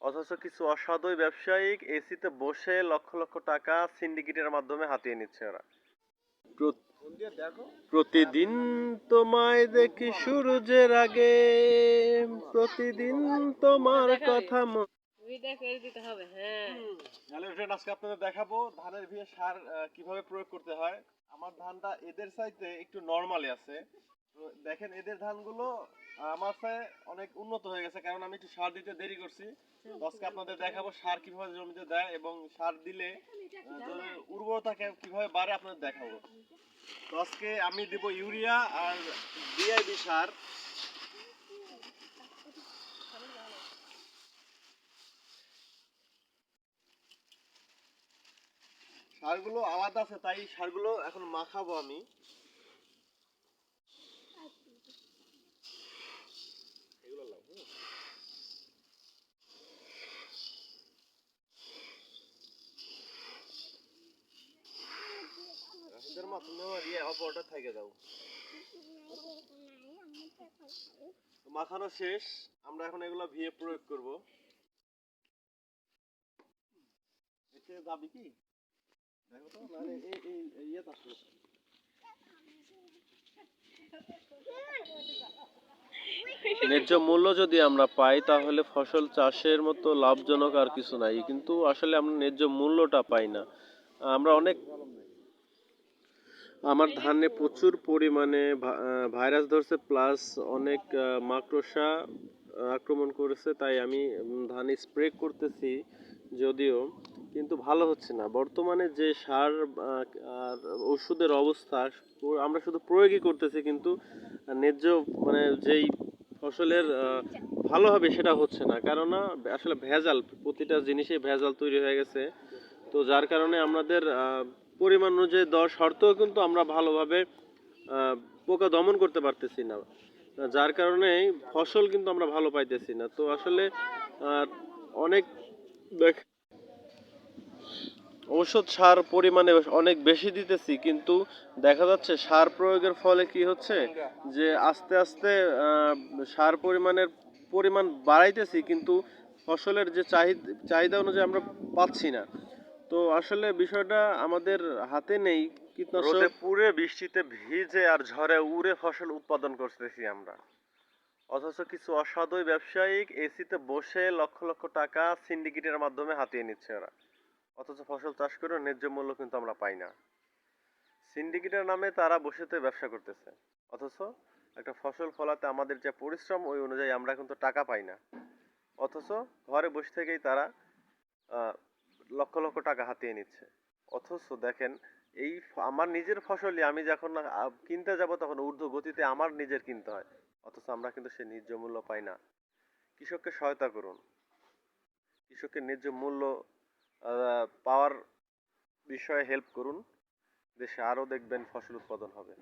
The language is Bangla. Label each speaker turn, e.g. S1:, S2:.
S1: অথচ কিছু অসাধু ব্যবসায়িক এসিতে বসে লক্ষ লক্ষ টাকা সিন্ডিকেটের মাধ্যমে হাতিয়ে নিচ্ছে ওরা। প্রতিদিন তোমায় দেখি সূর্যের আগে, প্রতিদিন তোমার কথা হ্যালো ফ্রেন্ড, আজকে আপনাদের দেখাবো ধানের ভিয়ে সার কিভাবে প্রয়োগ করতে হয়। আমার ধানটা এদের চাইতে একটু নরমালি আছে। তো দেখেন এদের ধানগুলো আমার চেয়ে অনেক উন্নত হয়ে গেছে, কারণ আমি একটু সার দিতে দেরি করছি। তো আজকে আপনাদের দেখাবো সার কিভাবে জমিতে দেয় এবং সার দিলে জমির উর্বরতা কিভাবে বাড়ে আপনাদের দেখাবো। তো আজকে আমি দিব ইউরিয়া আর ডিআইবি সার। সারগুলো আলাদা আছে, তাই সারগুলো এখন মাখাবো আমি। মাখানো শেষ, আমরা এখন এগুলো ভিয়ে প্রয়োগ করব। এতে যাবি কি দেখো তো, মানে এই ইয়ে আসলে ন্যায্য মূল্য যদি আমরা পাই তাহলে ফসল চাষের মতো লাভজনক আর কিছু নাই, কিন্তু আসলে আমরা ন্যায্য মূল্যটা পাই না। আমরা অনেক আমার ধানে প্রচুর পরিমাণে ভাইরাস ধরছে, প্লাস অনেক মাকড়সা আক্রমণ করেছে, তাই আমি ধানে স্প্রে করতেছি যদিও, কিন্তু ভালো হচ্ছে না। বর্তমানে যে সার আর ওষুধের অবস্থা, আমরা শুধু প্রয়োগই করতেছি, কিন্তু ন্যায্য মানে যেই ফসলের ভালো হবে সেটা হচ্ছে না, কেননা আসলে ভেজাল, প্রতিটা জিনিসে ভেজাল তৈরি হয়ে গেছে। তো যার কারণে আমাদের পরিমাণ অনুযায়ী দেওয়া সত্ত্বেও কিন্তু আমরা ভালোভাবে পোকা দমন করতে পারতেছি না, যার কারণে ফসল কিন্তু আমরা ভালো পাইতেছি না। তো আসলে অনেক ঔষধ সার পরিমাণে অনেক বেশি দিতেছি, কিন্তু দেখা যাচ্ছে সার প্রয়োগের ফলে কি হচ্ছে যে আস্তে আস্তে সার পরিমাণ বাড়াইতেছি, কিন্তু ফসলের যে চাহিদা অনুযায়ী আমরা পাচ্ছি না। তো আসলে বিষয়টা আমাদের হাতে নেই। কীটনাশক রোদে পুড়ে বৃষ্টিতে ভিজে আর ঝড়ে উড়ে ফসল উৎপাদন করতেছি আমরা, অথচ কিছু অসাধু ব্যবসায়িক এসিতে বসে লক্ষ লক্ষ টাকা সিন্ডিকেটের মাধ্যমে হাতিয়ে নিচ্ছে ওরা। অথচ ফসল চাষ করে ন্যায্য মূল্য কিন্তু আমরা পাই না। সিন্ডিকেটের নামে তারা বসেতে ব্যবসা করতেছে, অথচ একটা ফসল ফলাতে আমাদের যে পরিশ্রম ওই অনুযায়ী আমরা কিন্তু টাকা পাই না। অথচ ঘরে বসে থেকেই তারা লক্ষ লক্ষ টাকা হাতিয়ে নিচ্ছে। অথচ দেখেন এই আমার নিজের ফসলই আমি যখন কিনতে যাব তখন ঊর্ধ্ব গতিতে আমার নিজের কিনতে হয়, অথচ আমরা কিন্তু সে ন্যায্য মূল্য পাই না। কৃষককে সহায়তা করুন, কৃষকের ন্যায্য মূল্য পাওয়ার বিষয়ে হেল্প করুন, দেশে আরও দেখবেন ফসল উৎপাদন হবে।